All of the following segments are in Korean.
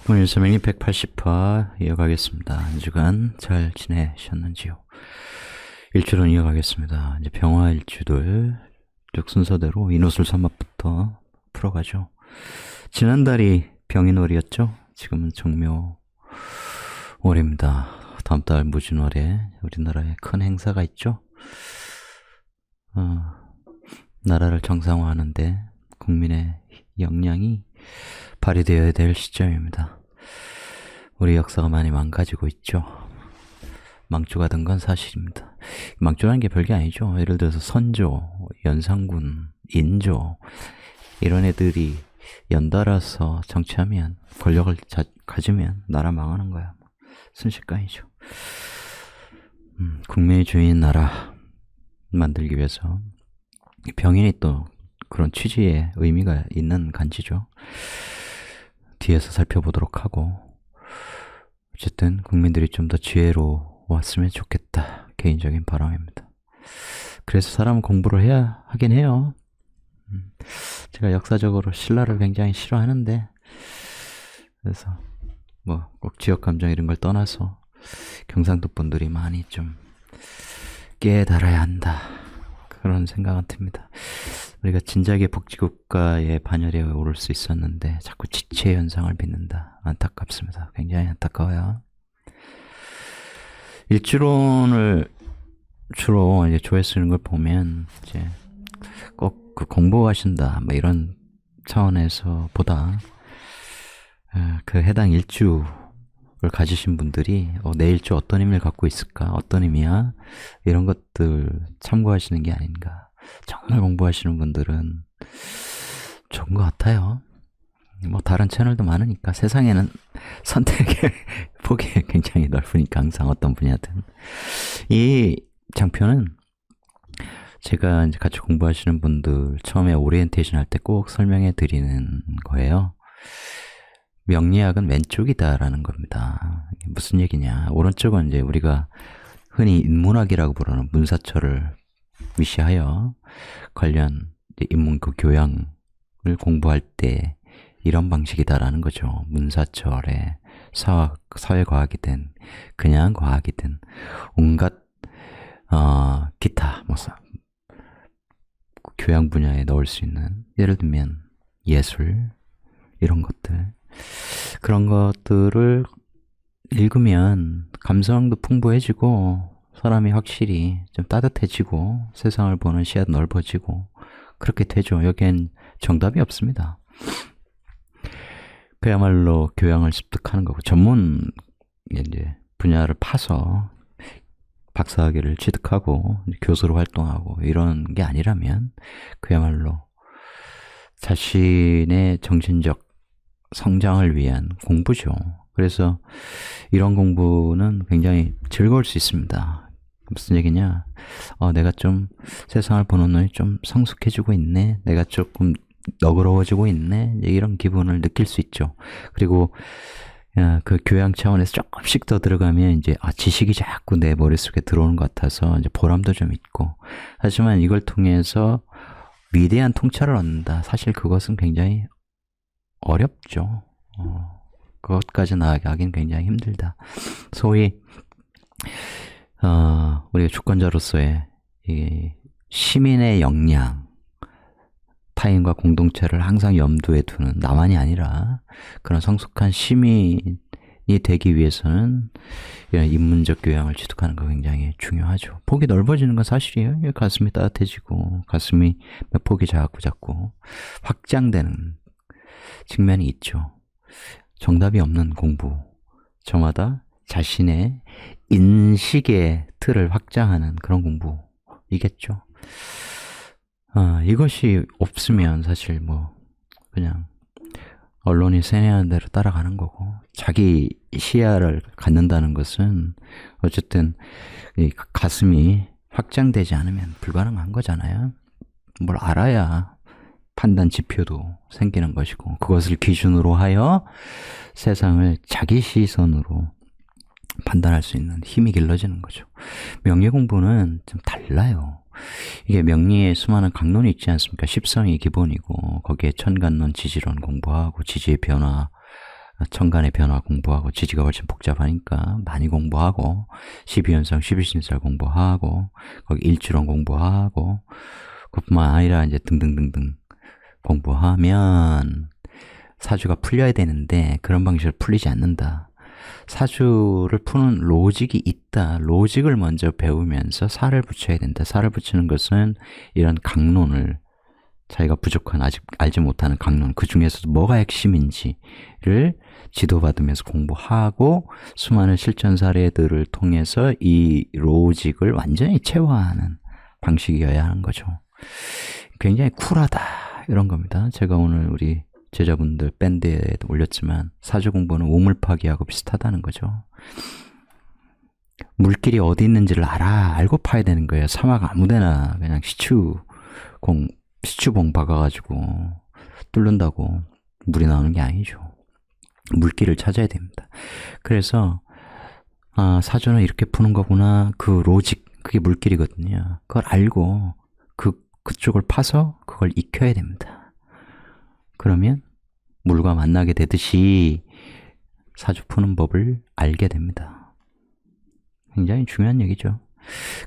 오늘 설명이 180화 이어가겠습니다. 한 주간 잘 지내셨는지요? 일주는 이어가겠습니다. 이제 병화 일주들 쭉 순서대로 인호술 3합부터 풀어가죠. 지난달이 병인월이었죠? 지금은 정묘월입니다. 다음 달 무진월에 우리나라에 큰 행사가 있죠? 나라를 정상화하는데 국민의 역량이 발휘되어야 될 시점입니다. 우리 역사가 많이 망가지고 있죠. 망조가 된 건 사실입니다. 망조라는 게 별게 아니죠. 예를 들어서 선조, 연산군, 인조 이런 애들이 연달아서 정치하면 권력을 가지면 나라 망하는 거야. 순식간이죠. 국민의 주인인 나라 만들기 위해서 병인이 또 그런 취지의 의미가 있는 간지죠. 뒤에서 살펴보도록 하고, 어쨌든 국민들이 좀 더 지혜로웠으면 좋겠다. 개인적인 바람입니다. 그래서 사람은 공부를 해야 하긴 해요. 제가 역사적으로 신라를 굉장히 싫어하는데, 그래서 뭐 꼭 지역 감정 이런 걸 떠나서 경상도 분들이 많이 좀 깨달아야 한다. 그런 생각은 듭니다. 우리가 진작에 복지국가의 반열에 오를 수 있었는데 자꾸 지체 현상을 빚는다. 안타깝습니다. 굉장히 안타까워요. 일주론을 주로 이제 조회수는 걸 보면 이제 꼭 그 공부하신다 뭐 이런 차원에서 보다 그 해당 일주를 가지신 분들이 내 일주 어떤 의미를 갖고 있을까? 어떤 의미야? 이런 것들 참고하시는 게 아닌가. 정말 공부하시는 분들은 좋은 것 같아요. 뭐 다른 채널도 많으니까 세상에는 선택의 폭이 굉장히 넓으니까 항상 어떤 분야든. 이 장표는 제가 이제 같이 공부하시는 분들 처음에 오리엔테이션 할 때 꼭 설명해 드리는 거예요. 명리학은 왼쪽이다라는 겁니다. 무슨 얘기냐. 오른쪽은 이제 우리가 흔히 인문학이라고 부르는 문사철을 위시하여 관련 인문그 교양을 공부할 때 이런 방식이다라는 거죠. 문사철에 사회과학이든 그냥 과학이든 온갖 기타 교양 분야에 넣을 수 있는 예를 들면 예술 이런 것들 그런 것들을 읽으면 감성도 풍부해지고 사람이 확실히 좀 따뜻해지고 세상을 보는 시야도 넓어지고 그렇게 되죠. 여기엔 정답이 없습니다. 그야말로 교양을 습득하는 거고 전문 이제 분야를 파서 박사학위를 취득하고 교수로 활동하고 이런 게 아니라면 그야말로 자신의 정신적 성장을 위한 공부죠. 그래서 이런 공부는 굉장히 즐거울 수 있습니다. 무슨 얘기냐? 내가 좀 세상을 보는 눈이 좀 성숙해지고 있네. 내가 조금 너그러워지고 있네. 이런 기분을 느낄 수 있죠. 그리고 그 교양 차원에서 조금씩 더 들어가면 이제 지식이 자꾸 내 머릿속에 들어오는 것 같아서 이제 보람도 좀 있고. 하지만 이걸 통해서 위대한 통찰을 얻는다. 사실 그것은 굉장히 어렵죠. 그것까지 나아가긴 굉장히 힘들다. 소위 우리가 주권자로서의 이 시민의 역량, 타인과 공동체를 항상 염두에 두는 나만이 아니라 그런 성숙한 시민이 되기 위해서는 이런 인문적 교양을 취득하는 거 굉장히 중요하죠. 폭이 넓어지는 건 사실이에요. 가슴이 따뜻해지고 가슴이 몇 폭이 자꾸 확장되는 측면이 있죠. 정답이 없는 공부, 저마다 자신의 인식의 틀을 확장하는 그런 공부이겠죠. 이것이 없으면 사실 그냥 언론이 세뇌하는 대로 따라가는 거고, 자기 시야를 갖는다는 것은 어쨌든 이 가슴이 확장되지 않으면 불가능한 거잖아요. 뭘 알아야 판단 지표도 생기는 것이고, 그것을 기준으로 하여 세상을 자기 시선으로 판단할 수 있는 힘이 길러지는 거죠. 명예 공부는 좀 달라요. 이게 명리에 수많은 강론이 있지 않습니까? 십성이 기본이고 거기에 천간론, 지지론 공부하고 지지의 변화 천간의 변화 공부하고 지지가 훨씬 복잡하니까 많이 공부하고 12연성 12신살 공부하고 거기 일주론 공부하고 그뿐만 아니라 이제 등등등등 공부하면 사주가 풀려야 되는데 그런 방식으로 풀리지 않는다. 사주를 푸는 로직이 있다. 로직을 먼저 배우면서 살을 붙여야 된다. 살을 붙이는 것은 이런 강론을 자기가 부족한 아직 알지 못하는 강론 그 중에서도 뭐가 핵심인지를 지도받으면서 공부하고 수많은 실전 사례들을 통해서 이 로직을 완전히 체화하는 방식이어야 하는 거죠. 굉장히 쿨하다 이런 겁니다. 제가 오늘 우리 제자분들 밴드에도 올렸지만 사주 공부는 우물파기하고 비슷하다는 거죠. 물길이 어디 있는지를 알고 파야 되는 거예요. 사막 아무데나 그냥 시추봉 박아가지고 뚫는다고 물이 나오는 게 아니죠. 물길을 찾아야 됩니다. 그래서 사주는 이렇게 푸는 거구나. 그 로직, 그게 물길이거든요. 그걸 알고 그쪽을 파서 그걸 익혀야 됩니다. 그러면 물과 만나게 되듯이 사주 푸는 법을 알게 됩니다. 굉장히 중요한 얘기죠.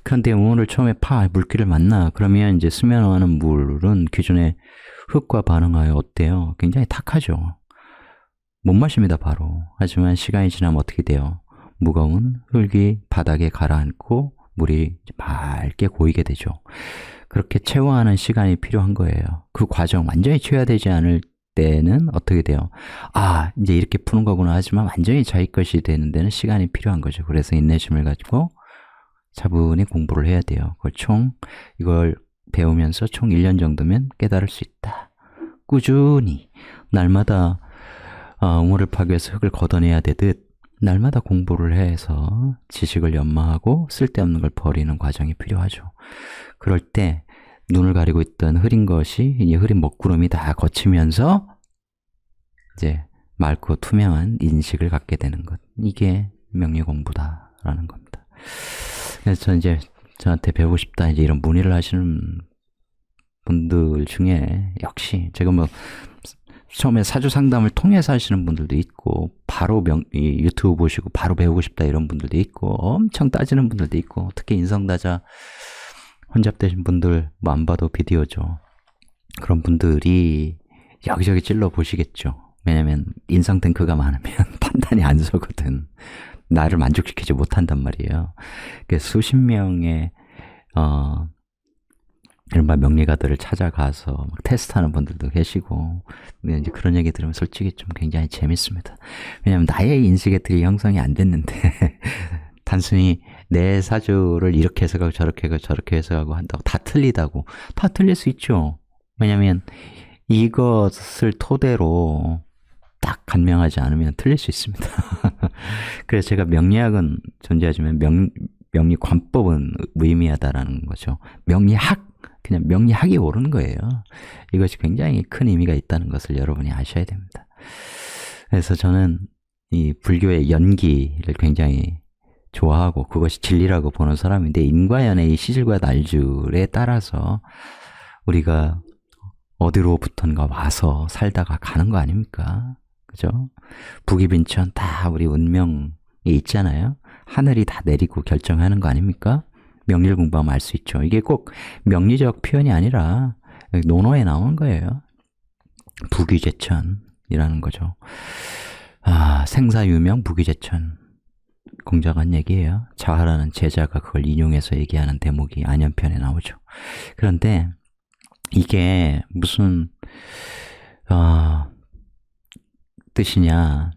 그런데 물을 처음에 물길을 만나. 그러면 이제 스며나는 물은 기존의 흙과 반응하여 어때요? 굉장히 탁하죠. 못 마십니다, 바로. 하지만 시간이 지나면 어떻게 돼요? 무거운 흙이 바닥에 가라앉고 물이 맑게 고이게 되죠. 그렇게 체화하는 시간이 필요한 거예요. 그 과정 완전히 체화되지 않을 때는 어떻게 돼요? 이제 이렇게 푸는 거구나 하지만 완전히 자기 것이 되는 데는 시간이 필요한 거죠. 그래서 인내심을 가지고 차분히 공부를 해야 돼요. 이걸 배우면서 총 1년 정도면 깨달을 수 있다. 꾸준히 날마다 우물을 파괴해서 흙을 걷어내야 되듯 날마다 공부를 해서 지식을 연마하고 쓸데없는 걸 버리는 과정이 필요하죠. 그럴 때 눈을 가리고 있던 흐린 것이 이제 흐린 먹구름이 다 거치면서 이제 맑고 투명한 인식을 갖게 되는 것. 이게 명리 공부다라는 겁니다. 그래서 이제 저한테 배우고 싶다 이제 이런 문의를 하시는 분들 중에 역시 제가 처음에 사주 상담을 통해서 하시는 분들도 있고 바로 유튜브 보시고 바로 배우고 싶다 이런 분들도 있고 엄청 따지는 분들도 있고 특히 인성다자 혼잡되신 분들 안 봐도 비디오죠. 그런 분들이 여기저기 찔러 보시겠죠. 왜냐면 인성 탱크가 많으면 판단이 안 서거든. 나를 만족시키지 못한단 말이에요. 수십 명의 이른바 명리가들을 찾아가서 막 테스트하는 분들도 계시고 이제 그런 얘기 들으면 솔직히 좀 굉장히 재밌습니다. 왜냐면 나의 인식의 틀이 형성이 안 됐는데 단순히 내 사주를 이렇게 해석하고 저렇게 해석하고 한다고 다 틀리다고. 다 틀릴 수 있죠. 왜냐면 이것을 토대로 딱 간명하지 않으면 틀릴 수 있습니다. 그래서 제가 명리학은 존재하지만 명리관법은 무의미하다라는 거죠. 그냥 명리학이 옳은 거예요. 이것이 굉장히 큰 의미가 있다는 것을 여러분이 아셔야 됩니다. 그래서 저는 이 불교의 연기를 굉장히 좋아하고 그것이 진리라고 보는 사람인데 인과연의 이 시질과 날줄에 따라서 우리가 어디로부턴가 와서 살다가 가는 거 아닙니까? 그죠? 북이빈천 다 우리 운명에 있잖아요. 하늘이 다 내리고 결정하는 거 아닙니까? 명리를 공부하면 알 수 있죠. 이게 꼭 명리적 표현이 아니라 논어에 나오는 거예요. 북위제천이라는 거죠. 생사유명 북위제천. 공자가 얘기예요. 자하라는 제자가 그걸 인용해서 얘기하는 대목이 안연편에 나오죠. 그런데 이게 무슨 뜻이냐.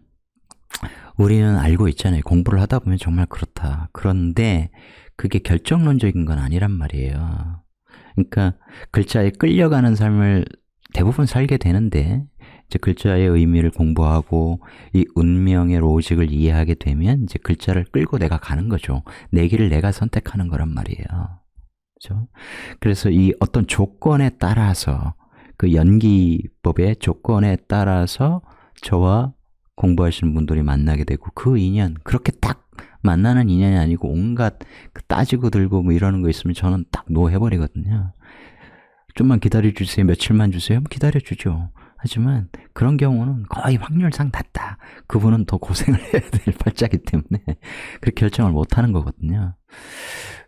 우리는 알고 있잖아요. 공부를 하다 보면 정말 그렇다. 그런데 그게 결정론적인 건 아니란 말이에요. 그러니까 글자에 끌려가는 삶을 대부분 살게 되는데 이제 글자의 의미를 공부하고 이 운명의 로직을 이해하게 되면 이제 글자를 끌고 내가 가는 거죠. 내 길을 내가 선택하는 거란 말이에요. 그렇죠? 그래서 이 어떤 조건에 따라서 그 연기법의 조건에 따라서 저와 공부하시는 분들이 만나게 되고 그 인연 그렇게 딱 만나는 인연이 아니고 온갖 따지고 들고 뭐 이러는 거 있으면 저는 딱 노해버리거든요. 좀만 기다려주세요. 며칠만 주세요. 기다려주죠. 하지만 그런 경우는 거의 확률상 낮다. 그분은 더 고생을 해야 될 팔자이기 때문에 그렇게 결정을 못 하는 거거든요.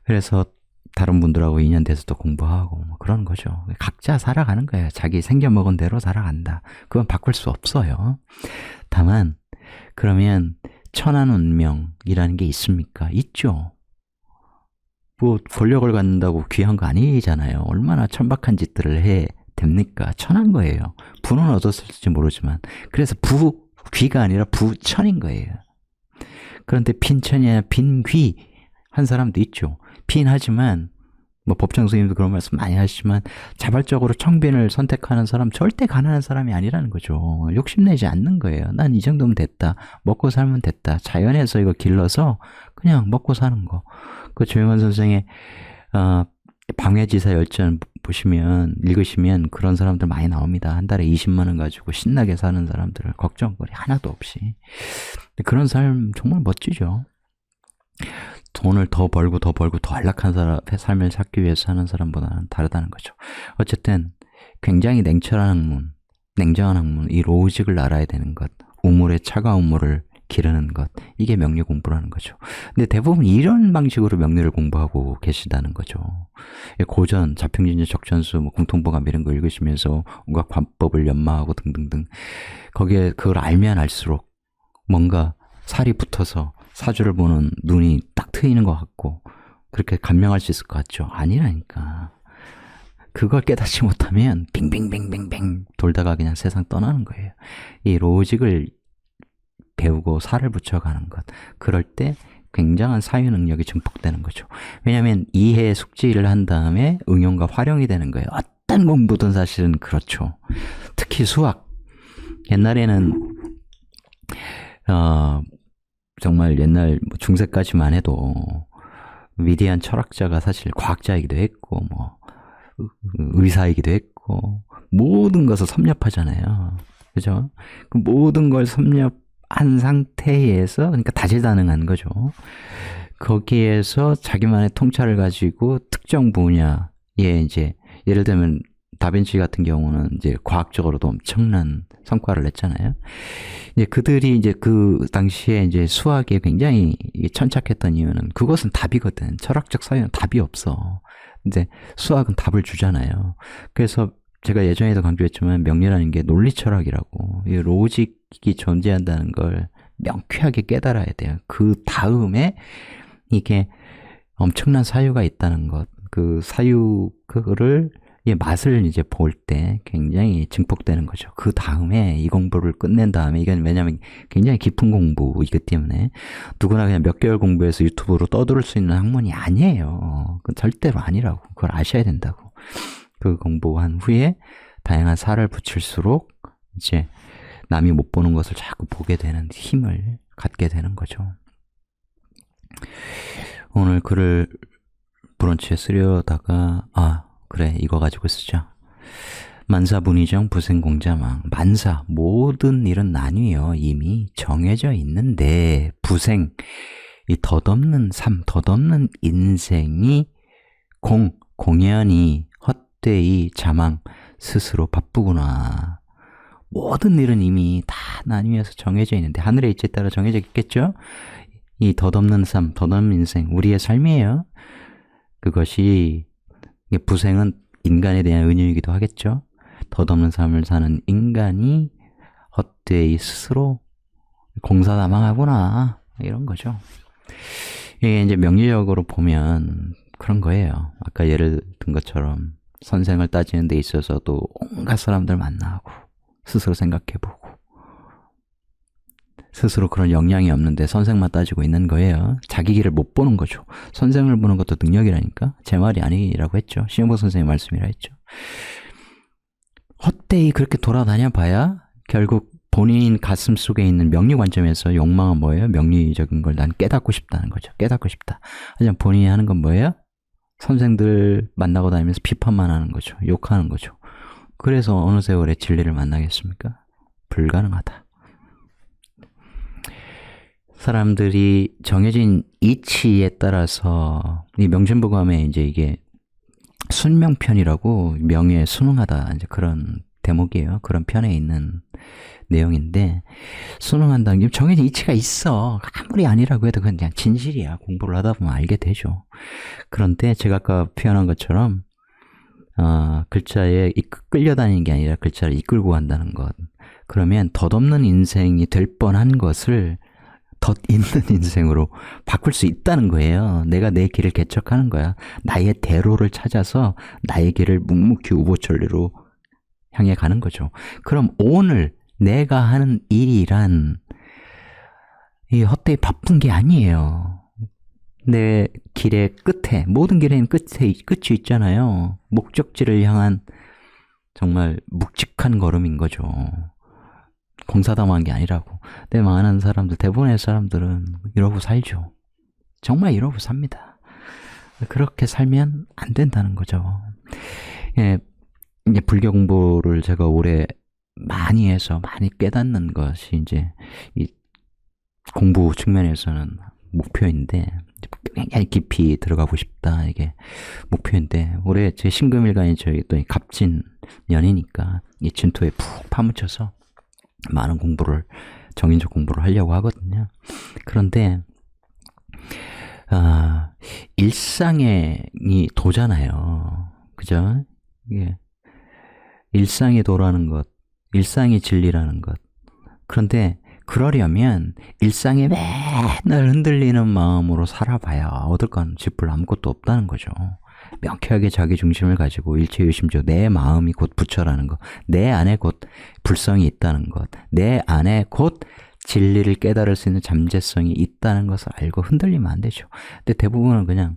그래서 다른 분들하고 인연 돼서도 공부하고 뭐 그런 거죠. 각자 살아가는 거예요. 자기 생겨먹은 대로 살아간다. 그건 바꿀 수 없어요. 다만 그러면 천한 운명이라는 게 있습니까? 있죠. 뭐 권력을 갖는다고 귀한 거 아니잖아요. 얼마나 천박한 짓들을 해 됩니까? 천한 거예요. 부는 얻었을지 모르지만 그래서 부귀가 아니라 부천인 거예요. 그런데 빈천이나 빈귀 한 사람도 있죠. 빈하지만 뭐 법정 스님도 그런 말씀 많이 하시지만 자발적으로 청빈을 선택하는 사람 절대 가난한 사람이 아니라는 거죠. 욕심내지 않는 거예요. 난 이 정도면 됐다. 먹고 살면 됐다. 자연에서 이거 길러서 그냥 먹고 사는 거. 그 조영원 선생의 방해지사 열전 보시면 읽으시면 그런 사람들 많이 나옵니다. 한 달에 20만 원 가지고 신나게 사는 사람들 걱정거리 하나도 없이. 그런 삶 정말 멋지죠. 돈을 더 벌고 더 안락한 삶을 찾기 위해서 사는 사람보다는 다르다는 거죠. 어쨌든 굉장히 냉철한 학문, 냉정한 학문, 이 로직을 알아야 되는 것, 우물에 차가운 물을 기르는 것, 이게 명리 공부라는 거죠. 근데 대부분 이런 방식으로 명리를 공부하고 계시다는 거죠. 고전, 자평진제, 적전수, 뭐 공통보감 이런 거 읽으시면서 온갖 관법을 연마하고 등등등 거기에 그걸 알면 알수록 뭔가 살이 붙어서 사주를 보는 눈이 딱 트이는 것 같고 그렇게 감명할 수 있을 것 같죠. 아니라니까. 그걸 깨닫지 못하면 빙빙빙빙빙 돌다가 그냥 세상 떠나는 거예요. 이 로직을 배우고 살을 붙여가는 것. 그럴 때 굉장한 사유 능력이 증폭되는 거죠. 왜냐하면 이해 숙지를 한 다음에 응용과 활용이 되는 거예요. 어떤 공부든 사실은 그렇죠. 특히 수학. 옛날에는 정말 옛날 중세까지만 해도 위대한 철학자가 사실 과학자이기도 했고 뭐 의사이기도 했고 모든 것을 섭렵하잖아요. 그죠? 그 모든 걸 섭렵한 상태에서 그러니까 다재다능한 거죠. 거기에서 자기만의 통찰을 가지고 특정 분야에 이제 예를 들면 다빈치 같은 경우는 이제 과학적으로도 엄청난 성과를 냈잖아요. 이제 그들이 이제 그 당시에 이제 수학에 굉장히 천착했던 이유는 그것은 답이거든. 철학적 사유는 답이 없어. 근데 수학은 답을 주잖아요. 그래서 제가 예전에도 강조했지만 명리라는 게 논리 철학이라고 이 로직이 존재한다는 걸 명쾌하게 깨달아야 돼요. 그 다음에 이게 엄청난 사유가 있다는 것, 그 사유를 맛을 이제 볼 때 굉장히 증폭되는 거죠. 그 다음에 이 공부를 끝낸 다음에 이건 왜냐하면 굉장히 깊은 공부이기 때문에 누구나 그냥 몇 개월 공부해서 유튜브로 떠들 수 있는 학문이 아니에요. 그건 절대로 아니라고. 그걸 아셔야 된다고. 그 공부한 후에 다양한 살을 붙일수록 이제 남이 못 보는 것을 자꾸 보게 되는 힘을 갖게 되는 거죠. 오늘 글을 브런치에 쓰려다가 그래 이거 가지고 쓰자. 만사분의정 부생공자망. 만사 모든 일은 나뉘어 이미 정해져 있는데 부생 이 덧없는 삶 덧없는 인생이 공연히 헛되이 자망 스스로 바쁘구나. 모든 일은 이미 다 나뉘어서 정해져 있는데 하늘의 이치에 따라 정해져 있겠죠. 이 덧없는 삶 덧없는 인생 우리의 삶이에요. 그것이 부생은 인간에 대한 은유이기도 하겠죠. 덧없는 삶을 사는 인간이 헛되이 스스로 공사다망하구나 이런 거죠. 이게 이제 명리적으로 보면 그런 거예요. 아까 예를 든 것처럼 선생을 따지는 데 있어서도 온갖 사람들 만나고 스스로 생각해보고 스스로 그런 역량이 없는데 선생만 따지고 있는 거예요. 자기 길을 못 보는 거죠. 선생을 보는 것도 능력이라니까. 제 말이 아니라고 했죠. 신영복 선생의 말씀이라 했죠. 헛되이 그렇게 돌아다녀 봐야 결국 본인 가슴 속에 있는 명리 관점에서 욕망은 뭐예요? 명리적인 걸 난 깨닫고 싶다는 거죠. 깨닫고 싶다. 하지만 본인이 하는 건 뭐예요? 선생들 만나고 다니면서 비판만 하는 거죠. 욕하는 거죠. 그래서 어느 세월에 진리를 만나겠습니까? 불가능하다. 사람들이 정해진 이치에 따라서 이 명심보감에 이제 이게 순명편이라고 명예에 순응하다 이제 그런 대목이에요. 그런 편에 있는 내용인데, 수능한다는 게 정해진 이치가 있어. 아무리 아니라고 해도 그건 그냥 진실이야. 공부를 하다 보면 알게 되죠. 그런데 제가 아까 표현한 것처럼 글자에 끌려다니는 게 아니라 글자를 이끌고 간다는 것. 그러면 덧없는 인생이 될 뻔한 것을 덧 있는 인생으로 바꿀 수 있다는 거예요. 내가 내 길을 개척하는 거야. 나의 대로를 찾아서 나의 길을 묵묵히 우보천리로 향해 가는 거죠. 그럼 오늘 내가 하는 일이란 이 헛되이 바쁜 게 아니에요. 내 길의 끝에, 모든 길에는 끝이 있잖아요. 목적지를 향한 정말 묵직한 걸음인 거죠. 공사담한 게 아니라고. 근데 많은 사람들, 대부분의 사람들은 이러고 살죠. 정말 이러고 삽니다. 그렇게 살면 안 된다는 거죠. 예, 이제 불교 공부를 제가 오래 많이 해서 많이 깨닫는 것이 이제 이 공부 측면에서는 목표인데, 굉장히 깊이 들어가고 싶다, 이게 목표인데, 올해 제 신금일간이 저희 또 갑진년이니까 이 진토에 푹 파묻혀서 많은 공부를, 정인적 공부를 하려고 하거든요. 그런데 일상이 도잖아요. 그죠? 이게 일상이 도라는 것, 일상이 진리라는 것. 그런데 그러려면 일상에 맨날 흔들리는 마음으로 살아봐야 얻을 건 쥐뿔 아무것도 없다는 거죠. 명쾌하게 자기 중심을 가지고 일체유심조, 내 마음이 곧 부처라는 것, 내 안에 곧 불성이 있다는 것, 내 안에 곧 진리를 깨달을 수 있는 잠재성이 있다는 것을 알고 흔들리면 안 되죠. 근데 대부분은 그냥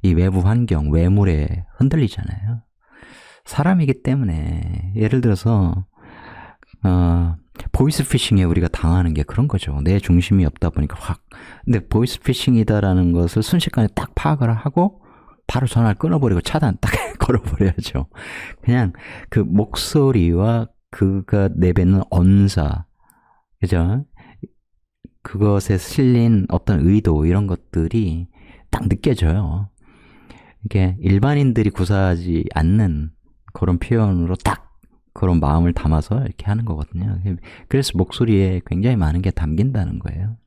이 외부 환경, 외물에 흔들리잖아요. 사람이기 때문에, 예를 들어서 보이스피싱에 우리가 당하는 게 그런 거죠. 내 중심이 없다 보니까 확. 근데 보이스피싱이다라는 것을 순식간에 딱 파악을 하고 바로 전화를 끊어버리고 차단 딱 걸어버려야죠. 그냥 그 목소리와 그가 내뱉는 언사, 그죠? 그것에 실린 어떤 의도, 이런 것들이 딱 느껴져요. 이게 일반인들이 구사하지 않는 그런 표현으로 딱 그런 마음을 담아서 이렇게 하는 거거든요. 그래서 목소리에 굉장히 많은 게 담긴다는 거예요.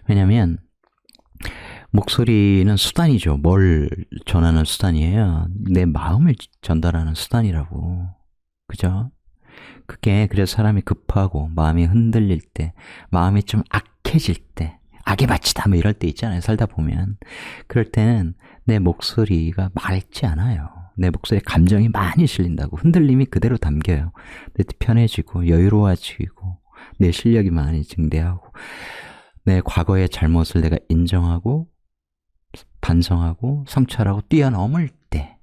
왜냐면 목소리는 수단이죠. 뭘 전하는 수단이에요. 내 마음을 전달하는 수단이라고. 그죠? 그게, 그래서 사람이 급하고 마음이 흔들릴 때, 마음이 좀 악해질 때, 악에 바치다 뭐 이럴 때 있잖아요. 살다 보면. 그럴 때는 내 목소리가 맑지 않아요. 내 목소리에 감정이 많이 실린다고. 흔들림이 그대로 담겨요. 편해지고 여유로워지고 내 실력이 많이 증대하고 내 과거의 잘못을 내가 인정하고 반성하고 성찰하고 뛰어넘을 때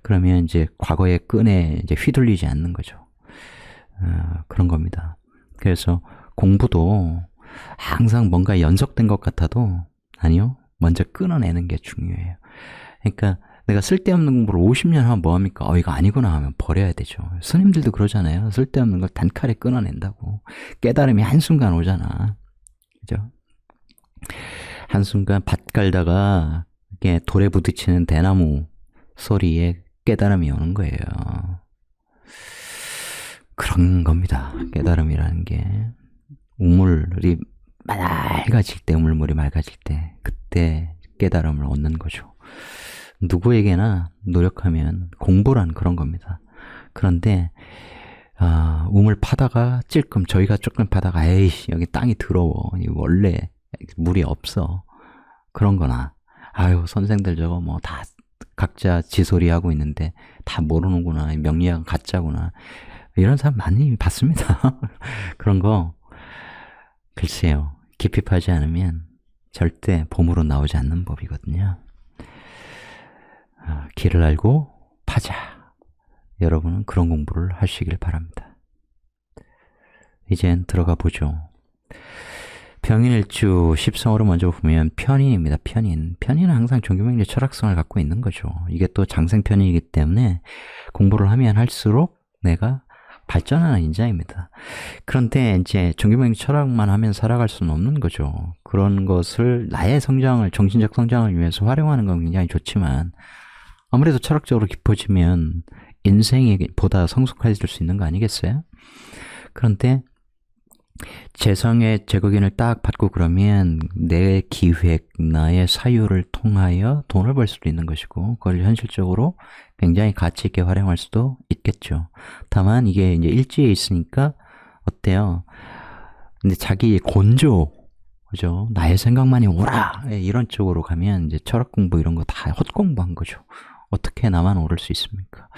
그러면 이제 과거의 끈에 이제 휘둘리지 않는 거죠. 그런 겁니다. 그래서 공부도 항상 뭔가 연속된 것 같아도 아니요. 먼저 끊어내는 게 중요해요. 그러니까 내가 쓸데없는 공부를 50년 하면 뭐합니까? 이거 아니구나 하면 버려야 되죠. 스님들도 그러잖아요. 쓸데없는 걸 단칼에 끊어낸다고. 깨달음이 한순간 오잖아. 그죠? 한순간 밭 갈다가 이게 돌에 부딪히는 대나무 소리에 깨달음이 오는 거예요. 그런 겁니다. 깨달음이라는 게. 우물이 맑아질 때, 우물물이 맑아질 때, 그때 깨달음을 얻는 거죠. 누구에게나 노력하면 공부란 그런 겁니다. 그런데 우물 파다가 찔끔, 저희가 조금 파다가 에이씨 여기 땅이 더러워, 원래 물이 없어, 그런 거나 아유 선생들 저거 뭐 다 각자 지소리 하고 있는데 다 모르는구나, 명리학 가짜구나, 이런 사람 많이 봤습니다. 그런 거 글쎄요, 깊이 파지 않으면 절대 봄으로 나오지 않는 법이거든요. 길을 알고 파자. 여러분은 그런 공부를 하시길 바랍니다. 이젠 들어가 보죠. 병인일주 10성으로 먼저 보면 편인입니다. 편인. 편인은 항상 종교명리 철학성을 갖고 있는 거죠. 이게 또 장생편인이기 때문에 공부를 하면 할수록 내가 발전하는 인자입니다. 그런데 이제 종교명리 철학만 하면 살아갈 수는 없는 거죠. 그런 것을 나의 성장을, 정신적 성장을 위해서 활용하는 건 굉장히 좋지만 아무래도 철학적으로 깊어지면 인생이 보다 성숙해질 수 있는 거 아니겠어요? 그런데 재성의 제국인을 딱 받고 그러면 내 기획, 나의 사유를 통하여 돈을 벌 수도 있는 것이고 그걸 현실적으로 굉장히 가치 있게 활용할 수도 있겠죠. 다만 이게 이제 일지에 있으니까 어때요? 근데 자기 곤조, 그죠? 나의 생각만이 옳아! 이런 쪽으로 가면 이제 철학 공부 이런 거 다 헛공부한 거죠. 어떻게 나만 옳을 수 있습니까?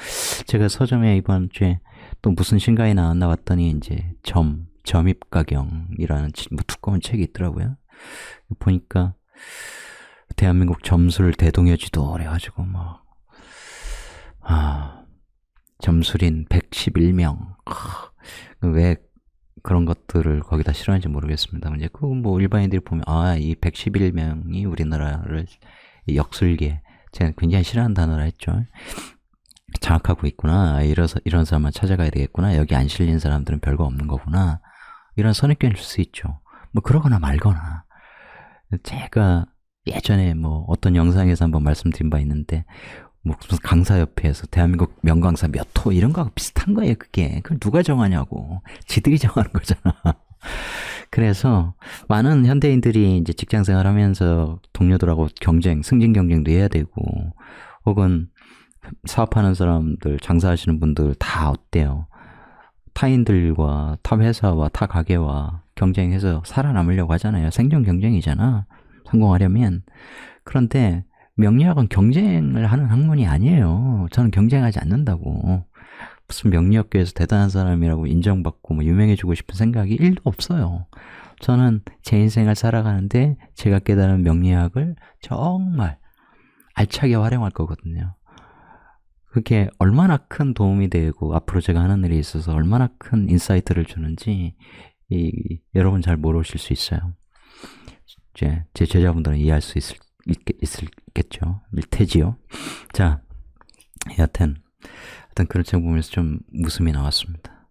제가 서점에 이번 주에 또 무슨 신간이 나왔나 봤더니 이제 점입가경이라는 뭐 두꺼운 책이 있더라고요. 보니까 대한민국 점술 대동여지도 그래가지고 뭐 점술인 111명 왜 그런 것들을 거기다 실어하는지 모르겠습니다. 이제 그 뭐 일반인들이 보면 이 111명이 우리나라를 역술계 제가 굉장히 싫어하는 단어라 했죠. 장악하고 있구나. 이런 사람만 찾아가야 되겠구나. 여기 안 실린 사람들은 별거 없는 거구나. 이런 선입견을 줄 수 있죠. 뭐 그러거나 말거나. 제가 예전에 뭐 어떤 영상에서 한번 말씀드린 바 있는데 뭐 무슨 강사협회에서 대한민국 명강사 몇 호 이런 거하고 비슷한 거예요. 그걸 누가 정하냐고. 지들이 정하는 거잖아. 그래서 많은 현대인들이 이제 직장 생활하면서 동료들하고 승진 경쟁도 해야 되고 혹은 사업하는 사람들, 장사하시는 분들 다 어때요? 타인들과 타 회사와 타 가게와 경쟁해서 살아남으려고 하잖아요. 생존 경쟁이잖아. 성공하려면. 그런데 명리학은 경쟁을 하는 학문이 아니에요. 저는 경쟁하지 않는다고. 무슨 명리학계에서 대단한 사람이라고 인정받고 뭐 유명해지고 싶은 생각이 1도 없어요. 저는 제 인생을 살아가는데 제가 깨달은 명리학을 정말 알차게 활용할 거거든요. 그게 얼마나 큰 도움이 되고 앞으로 제가 하는 일에 있어서 얼마나 큰 인사이트를 주는지 여러분 잘 모르실 수 있어요. 제 제자분들은 이해할 수 있겠죠. 테지요. 자, 여하튼 그런 책 보면서 좀 웃음이 나왔습니다.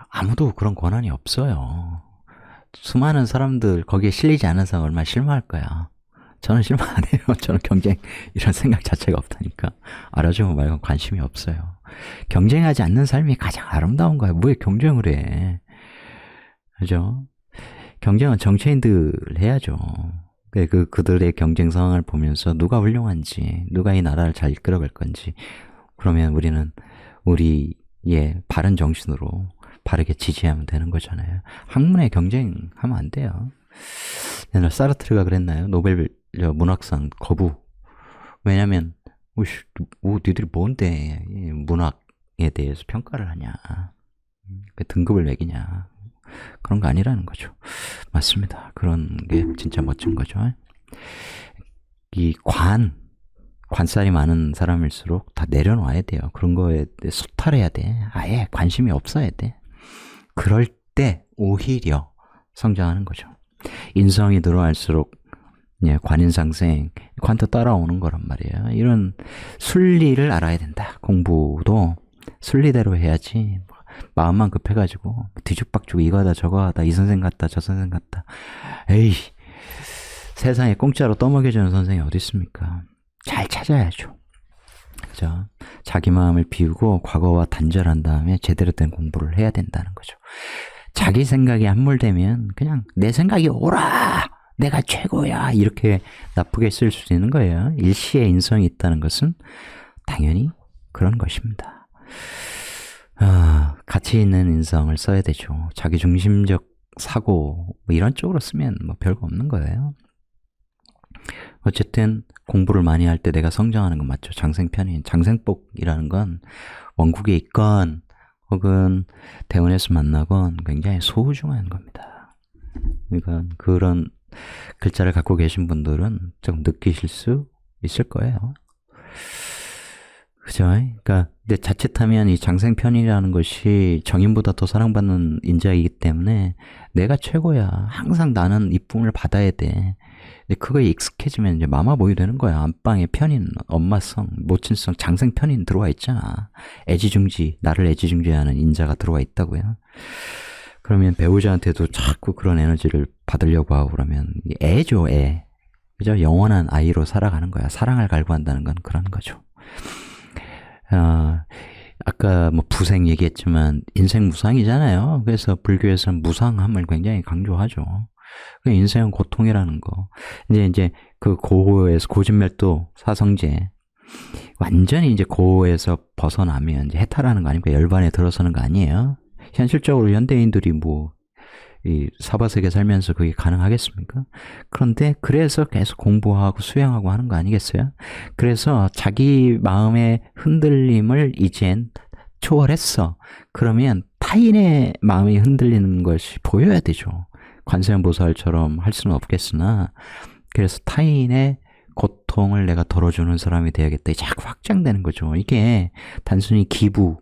아무도 그런 권한이 없어요. 수많은 사람들 거기에 실리지 않은 사람 얼마나 실망할 거야. 저는 실망 안 해요. 저는 경쟁 이런 생각 자체가 없다니까. 알아주고 말고 관심이 없어요. 경쟁하지 않는 삶이 가장 아름다운 거야. 왜 경쟁을 해? 그죠? 경쟁은 정치인들 해야죠. 그들의 경쟁 상황을 보면서 누가 훌륭한지, 누가 이 나라를 잘 이끌어갈 건지, 그러면 우리는 우리의 바른 정신으로 바르게 지지하면 되는 거잖아요. 학문의 경쟁하면 안 돼요. 옛날 사르트르가 그랬나요? 노벨 문학상 거부. 왜냐면, 니들이 뭔데 문학에 대해서 평가를 하냐. 등급을 매기냐. 그런 거 아니라는 거죠. 맞습니다. 그런 게 진짜 멋진 거죠. 관살이 많은 사람일수록 다 내려놔야 돼요. 그런 거에 소탈해야 돼. 아예 관심이 없어야 돼. 그럴 때 오히려 성장하는 거죠. 인성이 늘어날수록 관인상생, 퀀트 따라오는 거란 말이에요. 이런 순리를 알아야 된다. 공부도 순리대로 해야지. 마음만 급해가지고 뒤죽박죽 이거 하다 저거 하다 이 선생 같다 저 선생 같다. 에이, 세상에 공짜로 떠먹여주는 선생이 어디 있습니까? 잘 찾아야죠. 그죠? 자기 마음을 비우고 과거와 단절한 다음에 제대로 된 공부를 해야 된다는 거죠. 자기 생각이 함몰되면 그냥 내 생각이 옳아! 내가 최고야! 이렇게 나쁘게 쓸 수 있는 거예요. 일시에 인성이 있다는 것은 당연히 그런 것입니다. 가치 있는 인성을 써야 되죠. 자기중심적 사고 뭐 이런 쪽으로 쓰면 뭐 별거 없는 거예요. 어쨌든 공부를 많이 할 때 내가 성장하는 건 맞죠. 장생편인, 장생복이라는 건 원국에 있건 혹은 대원에서 만나건 굉장히 소중한 겁니다. 그러니까 그런 글자를 갖고 계신 분들은 좀 느끼실 수 있을 거예요. 그죠? 그러니까 근데 자칫하면 이 장생편이라는 것이 정인보다 더 사랑받는 인자이기 때문에 내가 최고야. 항상 나는 이쁨을 받아야 돼. 근데 그거에 익숙해지면 이제 마마보이 되는 거야. 안방에 편인, 엄마성, 모친성, 장생편인 들어와 있잖아. 애지중지, 나를 애지중지하는 인자가 들어와 있다고요. 그러면 배우자한테도 자꾸 그런 에너지를 받으려고 하고 그러면 애죠, 애. 그죠? 영원한 아이로 살아가는 거야. 사랑을 갈구한다는 건 그런 거죠. 어, 아까 뭐 부생 얘기했지만 인생 무상이잖아요. 그래서 불교에서는 무상함을 굉장히 강조하죠. 그 인생은 고통이라는 거. 이제 그 고에서 고진멸도 사성제 완전히 이제 고에서 벗어나면 이제 해탈하는 거 아닙니까? 열반에 들어서는 거 아니에요? 현실적으로 현대인들이 뭐 이 사바세계 살면서 그게 가능하겠습니까? 그런데 그래서 계속 공부하고 수행하고 하는 거 아니겠어요? 그래서 자기 마음의 흔들림을 이젠 초월했어. 그러면 타인의 마음이 흔들리는 것이 보여야 되죠. 관세음보살처럼 할 수는 없겠으나 그래서 타인의 고통을 내가 덜어주는 사람이 돼야겠다. 자꾸 확장되는 거죠. 이게 단순히 기부,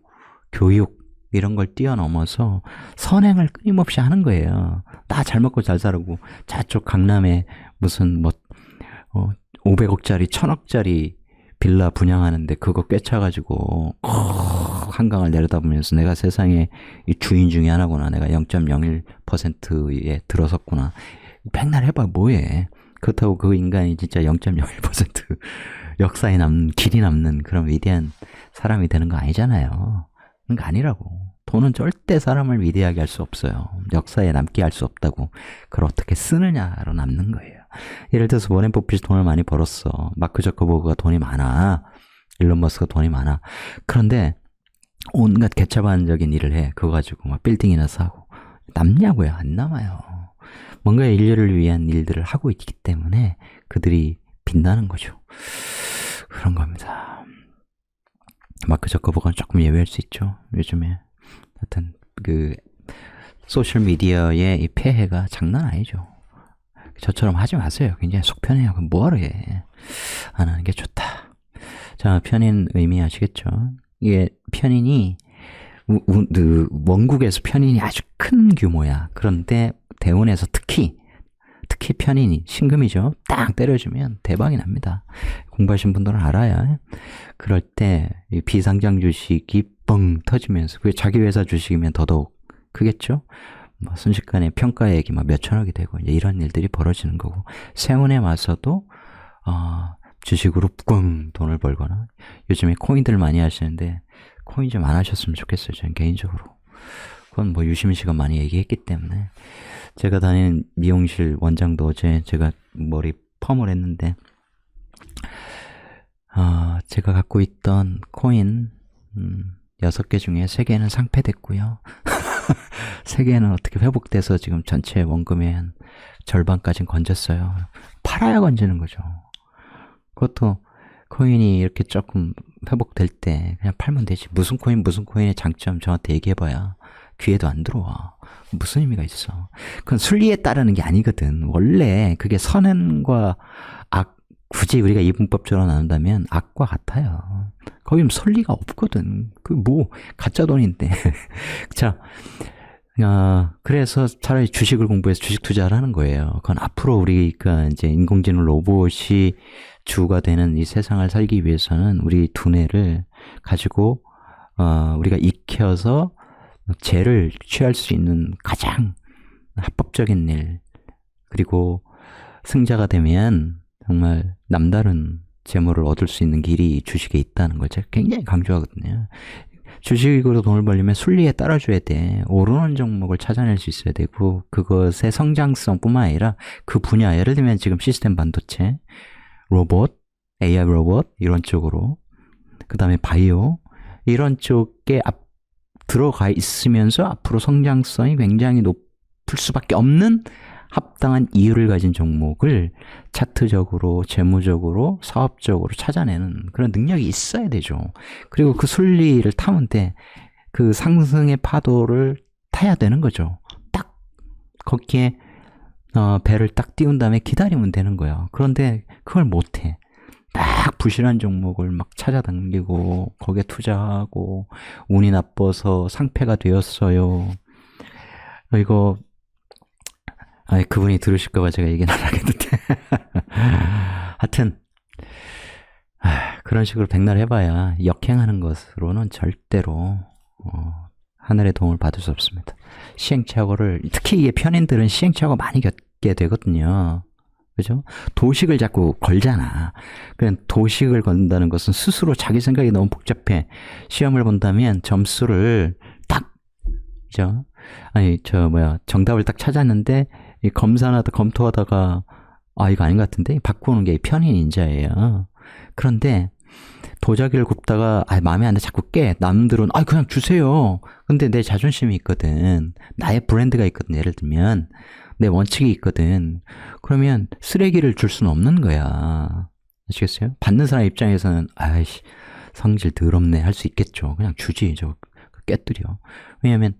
교육 이런 걸 뛰어넘어서 선행을 끊임없이 하는 거예요. 나 잘 먹고 잘 살고 저쪽 강남에 무슨 뭐 500억짜리 1000억짜리 빌라 분양하는데 그거 꿰차가지고 한강을 내려다보면서 내가 세상의 이 주인 중에 하나구나. 내가 0.01%에 들어섰구나. 백날 해봐 뭐해. 그렇다고 그 인간이 진짜 0.01% 역사에 남는 길이 남는 그런 위대한 사람이 되는 거 아니잖아요. 그런 거 아니라고. 돈은 절대 사람을 위대하게 할 수 없어요. 역사에 남게 할 수 없다고. 그걸 어떻게 쓰느냐로 남는 거예요. 예를 들어서 워렌 버핏이 돈을 많이 벌었어. 마크 저커버그가 돈이 많아. 일론 머스크가 돈이 많아. 그런데 온갖 개차반적인 일을 해. 그거 가지고 막 빌딩이나 사고. 남냐고요? 안 남아요. 뭔가 인류를 위한 일들을 하고 있기 때문에 그들이 빛나는 거죠. 그런 겁니다. 마크 저커버그는 조금 예외일 수 있죠. 요즘에 하여튼 그 소셜 미디어의 이 폐해가 장난 아니죠. 저처럼 하지 마세요. 굉장히 속편해요. 그럼 뭐하러 해? 안 하는 게 좋다. 자, 편인 의미 아시겠죠? 이게 편인이 원국에서 편인이 아주 큰 규모야. 그런데 대운에서 특히 편인이 신금이죠. 딱 때려주면 대박이 납니다. 공부하신 분들은 알아야. 그럴 때 이 비상장 주식이 뻥 터지면서 그게 자기 회사 주식이면 더더욱 크겠죠. 뭐 순식간에 평가액이 막 몇천억이 되고 이제 이런 일들이 벌어지는 거고 세운에 와서도 주식으로 꽝 돈을 벌거나 요즘에 코인들 많이 하시는데 코인 좀 안 하셨으면 좋겠어요. 저는 개인적으로. 그건 뭐 유시민 씨가 많이 얘기했기 때문에 제가 다니는 미용실 원장도 어제 제가 머리 펌을 했는데 제가 갖고 있던 코인 6개 중에 3개는 상폐됐고요. 3개는 어떻게 회복돼서 지금 전체 원금의 한 절반까지는 건졌어요. 팔아야 건지는 거죠. 그것도 코인이 이렇게 조금 회복될 때 그냥 팔면 되지. 무슨 코인의 장점 저한테 얘기해봐야 귀에도 안 들어와. 무슨 의미가 있어. 그건 순리에 따르는 게 아니거든. 원래 그게 선행과 악, 굳이 우리가 이분법적으로 나눈다면 악과 같아요. 거기는 선리가 없거든. 그 뭐 가짜 돈인데. 자, 그래서 차라리 주식을 공부해서 주식 투자를 하는 거예요. 그건 앞으로 우리가 이제 인공지능 로봇이 주가 되는 이 세상을 살기 위해서는 우리 두뇌를 가지고 우리가 익혀서 재를 취할 수 있는 가장 합법적인 일, 그리고 승자가 되면 정말 남다른 재물을 얻을 수 있는 길이 주식에 있다는 걸 제가 굉장히 강조하거든요. 주식으로 돈을 벌려면 순리에 따라줘야 돼. 오르는 종목을 찾아낼 수 있어야 되고 그것의 성장성뿐만 아니라 그 분야, 예를 들면 지금 시스템 반도체, 로봇, AI 로봇 이런 쪽으로, 그 다음에 바이오 이런 쪽에 들어가 있으면서 앞으로 성장성이 굉장히 높을 수밖에 없는 합당한 이유를 가진 종목을 차트적으로, 재무적으로, 사업적으로 찾아내는 그런 능력이 있어야 되죠. 그리고 그 순리를 타면 돼. 그 상승의 파도를 타야 되는 거죠. 딱 거기에 배를 딱 띄운 다음에 기다리면 되는 거예요. 그런데 그걸 못해. 딱 부실한 종목을 막 찾아당기고 거기에 투자하고 운이 나빠서 상패가 되었어요. 이거 그분이 들으실까봐 제가 얘기는 안 하겠는데 하여튼 그런 식으로 백날 해봐야 역행하는 것으로는 절대로 하늘의 도움을 받을 수 없습니다. 시행착오를, 특히 이게 편인들은 시행착오 많이 겪게 되거든요. 그죠? 도식을 자꾸 걸잖아. 그냥 도식을 건다는 것은 스스로 자기 생각이 너무 복잡해. 시험을 본다면 점수를 딱, 그죠? 아니, 정답을 딱 찾았는데, 이 검토하다가, 아, 이거 아닌 것 같은데? 바꾸는 게 편인 인자예요. 그런데, 도자기를 굽다가, 아, 마음에 안 돼, 자꾸 깨. 남들은, 아, 그냥 주세요. 근데 내 자존심이 있거든. 나의 브랜드가 있거든, 예를 들면. 내 원칙이 있거든. 그러면 쓰레기를 줄 수는 없는 거야. 아시겠어요? 받는 사람 입장에서는 아이씨 성질 더럽네 할 수 있겠죠. 그냥 주지. 저 깨뜨려. 왜냐면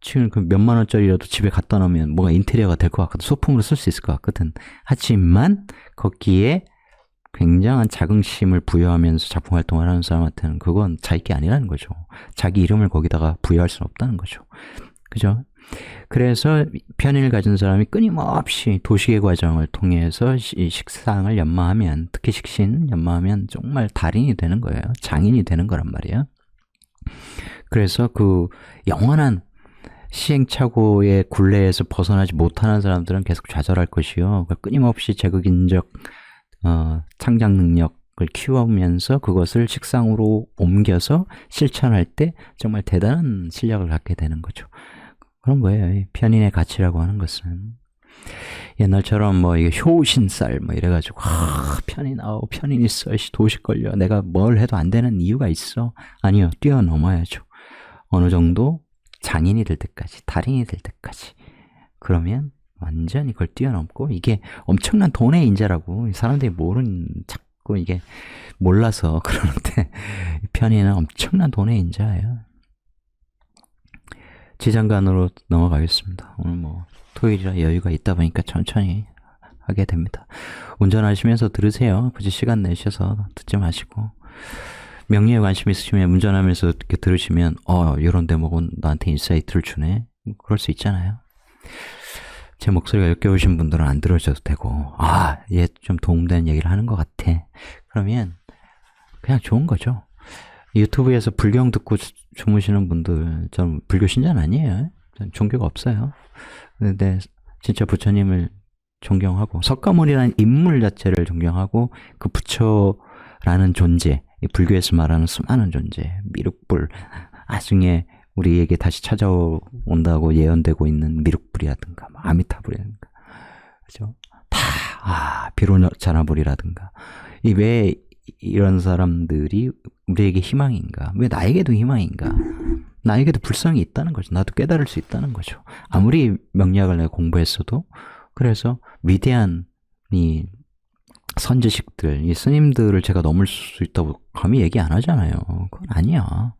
지금 그 몇만 원짜리라도 집에 갖다 놓으면 뭐가 인테리어가 될 것 같거든. 소품으로 쓸 수 있을 것 같거든. 하지만 거기에 굉장한 자긍심을 부여하면서 작품 활동을 하는 사람한테는 그건 자기 게 아니라는 거죠. 자기 이름을 거기다가 부여할 수는 없다는 거죠. 그죠? 그래서 편의를 가진 사람이 끊임없이 도식의 과정을 통해서 식상을 연마하면, 특히 식신 연마하면 정말 달인이 되는 거예요. 장인이 되는 거란 말이에요. 그래서 그 영원한 시행착오의 굴레에서 벗어나지 못하는 사람들은 계속 좌절할 것이요. 끊임없이 제극인적 창작 능력을 키우면서 그것을 식상으로 옮겨서 실천할 때 정말 대단한 실력을 갖게 되는 거죠. 그런 거예요. 편인의 가치라고 하는 것은. 옛날처럼 뭐 이게 효신살 뭐 이래가지고 편인 있어, 도식 걸려, 내가 뭘 해도 안 되는 이유가 있어. 아니요, 뛰어넘어야죠. 어느 정도 장인이 될 때까지, 달인이 될 때까지. 그러면 완전히 그걸 뛰어넘고, 이게 엄청난 돈의 인자라고 사람들이 자꾸 이게 몰라서 그러는데, 편인은 엄청난 돈의 인자예요. 지장간으로 넘어가겠습니다. 오늘 뭐 토요일이라 여유가 있다 보니까 천천히 하게 됩니다. 운전하시면서 들으세요. 굳이 시간 내셔서 듣지 마시고, 명리에 관심 있으시면 운전하면서 이렇게 들으시면 이런 대목은 나한테 인사이트를 주네, 그럴 수 있잖아요. 제 목소리가 역겨우신 분들은 안 들으셔도 되고, 얘 좀 도움되는 얘기를 하는 것 같아, 그러면 그냥 좋은 거죠. 유튜브에서 불경 듣고 주무시는 분들, 저는 불교 신자는 아니에요. 저는 종교가 없어요. 근데 진짜 부처님을 존경하고, 석가모니라는 인물 자체를 존경하고, 그 부처라는 존재, 불교에서 말하는 수많은 존재, 미륵불, 나중에 우리에게 다시 찾아온다고 예언되고 있는 미륵불이라든가, 아미타불이라든가, 그죠? 비로자나불이라든가, 왜 이런 사람들이 우리에게 희망인가? 왜 나에게도 희망인가? 나에게도 불성이 있다는 거죠. 나도 깨달을 수 있다는 거죠. 아무리 명리학을 내가 공부했어도. 그래서 위대한 이 선지식들, 이 스님들을 제가 넘을 수 있다고 감히 얘기 안 하잖아요. 그건 아니야.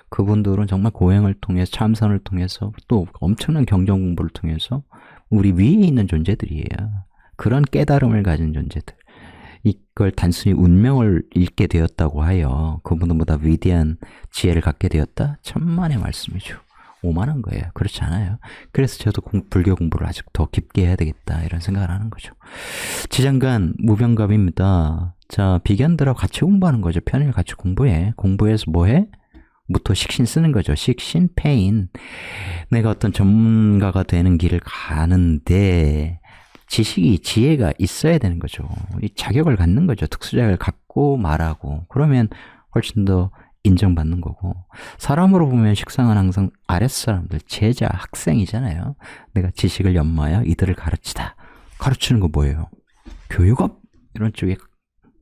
그분들은 정말 고행을 통해서, 참선을 통해서, 또 엄청난 경전 공부를 통해서 우리 위에 있는 존재들이에요. 그런 깨달음을 가진 존재들. 이걸 단순히 운명을 읽게 되었다고 하여 그분들보다 위대한 지혜를 갖게 되었다? 천만의 말씀이죠. 오만한 거예요. 그렇지 않아요. 그래서 저도 불교 공부를 아직 더 깊게 해야 되겠다, 이런 생각을 하는 거죠. 지장간 무병갑입니다. 자, 비견들하고 같이 공부하는 거죠. 편의를 같이 공부해. 공부해서 뭐해? 무토 식신 쓰는 거죠. 식신, 패인. 내가 어떤 전문가가 되는 길을 가는데 지혜가 있어야 되는 거죠. 이 자격을 갖는 거죠. 특수자격을 갖고 말하고. 그러면 훨씬 더 인정받는 거고. 사람으로 보면 식상은 항상 아랫사람들, 제자, 학생이잖아요. 내가 지식을 연마하여 이들을 가르치다. 가르치는 거 뭐예요? 교육업? 이런 쪽에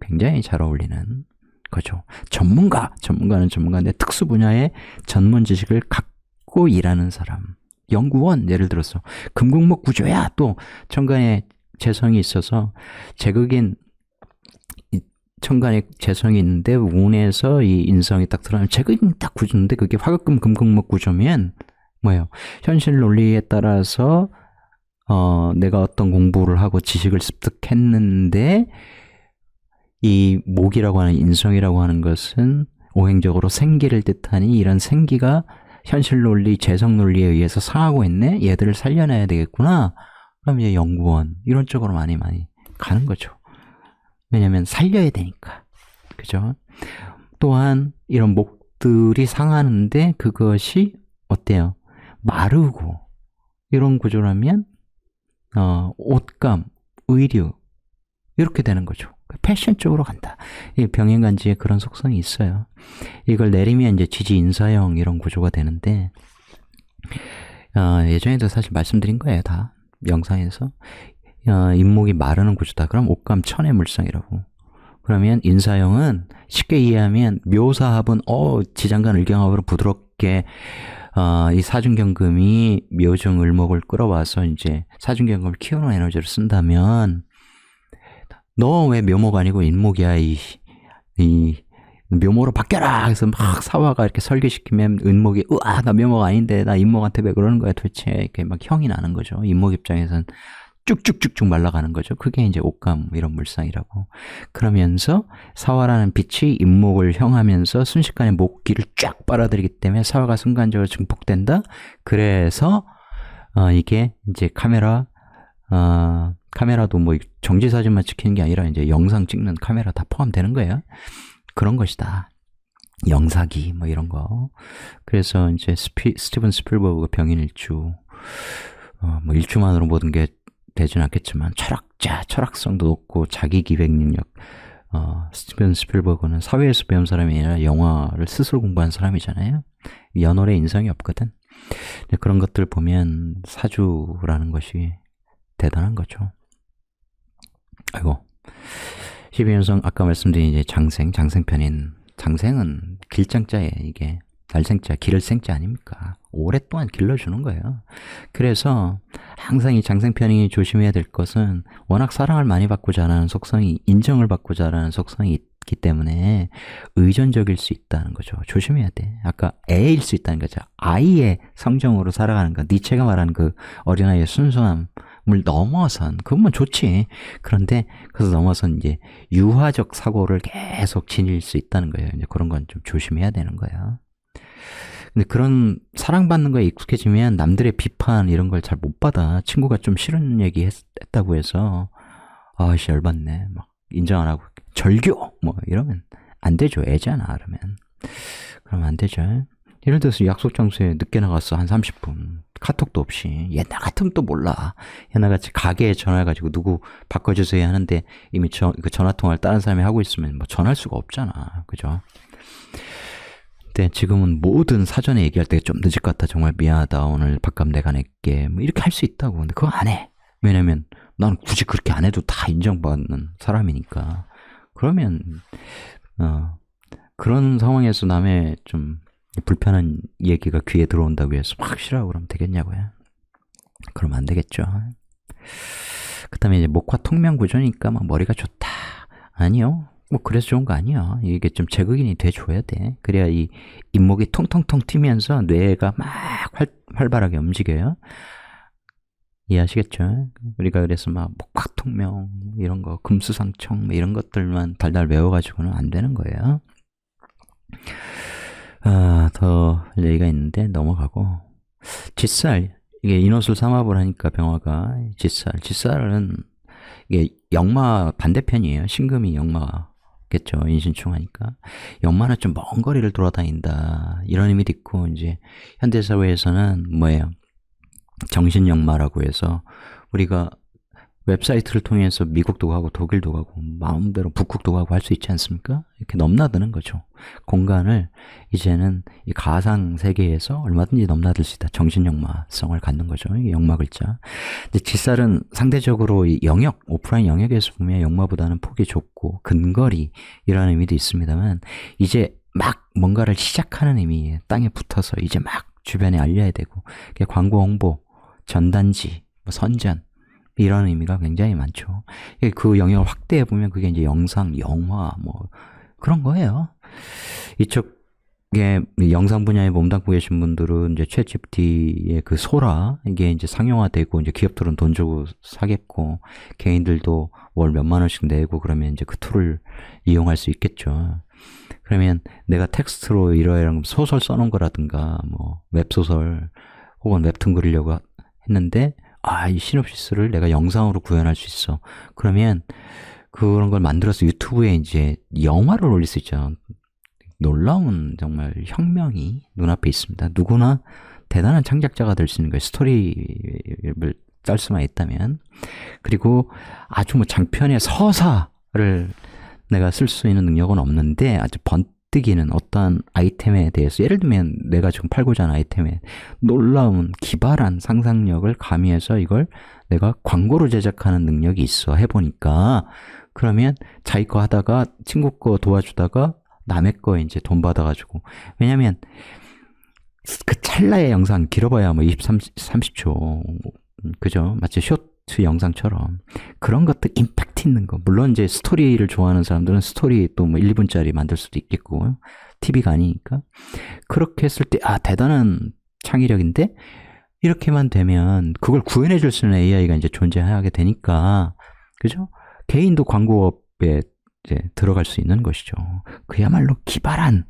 굉장히 잘 어울리는 거죠. 전문가는 전문가인데 특수 분야의 전문 지식을 갖고 일하는 사람. 연구원, 예를 들어서 금국목 구조야, 또 천간에 재성이 있어서 제극인 천간에 재성이 있는데 운에서 이 인성이 딱 들어가면 제극인 딱 구조인데, 그게 화극금 금국목 구조면 뭐예요? 현실 논리에 따라서 내가 어떤 공부를 하고 지식을 습득했는데, 이 목이라고 하는 인성이라고 하는 것은 오행적으로 생기를 뜻하니, 이런 생기가 현실 논리, 재성 논리에 의해서 상하고 있네? 얘들을 살려내야 되겠구나? 그럼 이제 연구원, 이런 쪽으로 많이 가는 거죠. 왜냐면 살려야 되니까. 그죠? 또한 이런 목들이 상하는데 그것이 어때요? 마르고, 이런 구조라면, 옷감, 의류, 이렇게 되는 거죠. 패션 쪽으로 간다. 이 병행간지에 그런 속성이 있어요. 이걸 내리면 이제 지지 인사형 이런 구조가 되는데, 예전에도 사실 말씀드린 거예요, 다. 영상에서. 인목이 마르는 구조다. 그럼 옥감 천의 물상이라고. 그러면 인사형은 쉽게 이해하면 묘사합은 지장간 을경합으로 부드럽게 이 사중경금이 묘중 을목을 끌어와서 이제 사중경금을 키우는 에너지를 쓴다면, 너 왜 묘목 아니고 인목이야, 이 묘목으로 바뀌어라 해서 막 사화가 이렇게 설계시키면 은목이 우와 나 묘목 아닌데 나 인목한테 왜 그러는 거야 도대체, 이렇게 막 형이 나는 거죠. 인목 입장에선 쭉쭉쭉쭉 말라가는 거죠. 그게 이제 옥감 이런 물상이라고. 그러면서 사화라는 빛이 인목을 형하면서 순식간에 목기를 쫙 빨아들이기 때문에 사화가 순간적으로 증폭된다. 그래서 이게 이제 카메라도 뭐 정지 사진만 찍히는 게 아니라 이제 영상 찍는 카메라 다 포함되는 거예요. 그런 것이다. 영사기 뭐 이런 거. 그래서 이제 스티븐 스필버그 병인일주, 뭐 일주만으로 모든 게 되진 않겠지만 철학자, 철학성도 높고 자기 기획 능력. 스티븐 스필버그는 사회에서 배운 사람이 아니라 영화를 스스로 공부한 사람이잖아요. 연월에 인성이 없거든. 그런 것들 보면 사주라는 것이 대단한 거죠. 아이고. 12년성 아까 말씀드린 이제 장생편인, 장생은 길장자예요. 이게 날생자, 기를 생자 아닙니까? 오랫동안 길러주는 거예요. 그래서 항상 이 장생편이 조심해야 될 것은 워낙 사랑을 많이 받고 자라는 속성이, 인정을 받고 자라는 속성이 있기 때문에 의존적일 수 있다는 거죠. 조심해야 돼. 아까 애일 수 있다는 거죠. 아이의 성정으로 살아가는 거. 니체가 말하는 그 어린아이의 순수함 을 넘어선, 그건 좋지. 그런데 그래서 넘어선 이제 유화적 사고를 계속 지닐 수 있다는 거예요. 이제 그런 건 좀 조심해야 되는 거야. 근데 그런 사랑받는 거에 익숙해지면 남들의 비판 이런 걸 잘 못 받아. 친구가 좀 싫은 얘기 했다고 해서 아씨 열받네 막 인정 안 하고 절교 뭐 이러면 안 되죠. 애잖아. 그러면 안 되죠. 예를 들어서 약속 장소에 늦게 나갔어. 한 30분. 카톡도 없이. 옛날 같으면 또 몰라. 옛날같이 가게에 전화해가지고 누구 바꿔주세요 하는데 이미 그 전화통화를 다른 사람이 하고 있으면 뭐 전화할 수가 없잖아. 그죠? 근데 지금은 뭐든 사전에 얘기할 때 좀 늦을 것 같다. 정말 미안하다. 오늘 밥값 내가 낼게. 뭐 이렇게 할 수 있다고. 근데 그거 안 해. 왜냐면 난 굳이 그렇게 안 해도 다 인정받는 사람이니까. 그러면 그런 상황에서 남의 좀 불편한 얘기가 귀에 들어온다고 해서 막 싫어하고 그러면 되겠냐고요. 그러면 안 되겠죠. 그 다음에 이제 목화 통명 구조니까 막 머리가 좋다. 아니요. 뭐 그래서 좋은 거 아니야. 이게 좀 제극인이 돼줘야 돼. 그래야 이 잇목이 통통통 튀면서 뇌가 막 활발하게 움직여요. 이해하시겠죠? 우리가 그래서 막 목화 통명 이런 거 금수상청 이런 것들만 달달 외워가지고는 안 되는 거예요. 더 얘기가 있는데 넘어가고. 짓살, 이게 인호술 삼합을 하니까 병화가 짓살은 이게 역마 반대편이에요. 신금이 역마겠죠. 인신충하니까. 역마는 좀 먼 거리를 돌아다닌다 이런 의미도 있고, 이제 현대사회에서는 뭐예요? 정신역마라고 해서 우리가 웹사이트를 통해서 미국도 가고 독일도 가고 마음대로 북극도 가고 할 수 있지 않습니까? 이렇게 넘나드는 거죠. 공간을 이제는 이 가상 세계에서 얼마든지 넘나들 수 있다. 정신역마성을 갖는 거죠. 이게 역마 글자. 근데 짓살은 상대적으로 이 영역, 오프라인 영역에서 보면 역마보다는 폭이 좁고 근거리 이라는 의미도 있습니다만, 이제 막 뭔가를 시작하는 의미예요. 땅에 붙어서 이제 막 주변에 알려야 되고, 광고 홍보, 전단지, 뭐 선전 이런 의미가 굉장히 많죠. 그 영역을 확대해 보면 그게 이제 영상, 영화 뭐 그런 거예요. 이쪽에 영상 분야에 몸담고 계신 분들은 이제 챗GPT의 그 소라 이게 이제 상용화되고 이제 기업들은 돈 주고 사겠고 개인들도 월 몇만 원씩 내고 그러면 이제 그 툴을 이용할 수 있겠죠. 그러면 내가 텍스트로 이러이런 소설 써놓은 거라든가 뭐 웹소설 혹은 웹툰 그리려고 했는데 이 시놉시스를 내가 영상으로 구현할 수 있어. 그러면 그런 걸 만들어서 유튜브에 이제 영화를 올릴 수 있죠. 놀라운 정말 혁명이 눈앞에 있습니다. 누구나 대단한 창작자가 될 수 있는 거예요. 스토리를 짤 수만 있다면. 그리고 아주 뭐 장편의 서사를 내가 쓸 수 있는 능력은 없는데 아주 번뜩이는 어떠한 아이템에 대해서, 예를 들면 내가 지금 팔고자 하는 아이템에 놀라운 기발한 상상력을 가미해서 이걸 내가 광고로 제작하는 능력이 있어. 해보니까 그러면 자기 거 하다가 친구 거 도와주다가 남의 거 이제 돈 받아가지고, 왜냐면 그 찰나의 영상 길어봐야 뭐 20, 30초. 그죠? 마치 쇼트 영상처럼. 그런 것들 임팩트 있는 거. 물론 이제 스토리를 좋아하는 사람들은 스토리 또 뭐 1, 2분짜리 만들 수도 있겠고, TV가 아니니까. 그렇게 했을 때, 아, 대단한 창의력인데, 이렇게만 되면 그걸 구현해 줄 수 있는 AI가 이제 존재하게 되니까, 그죠? 개인도 광고업에 이제 들어갈 수 있는 것이죠. 그야말로 기발한,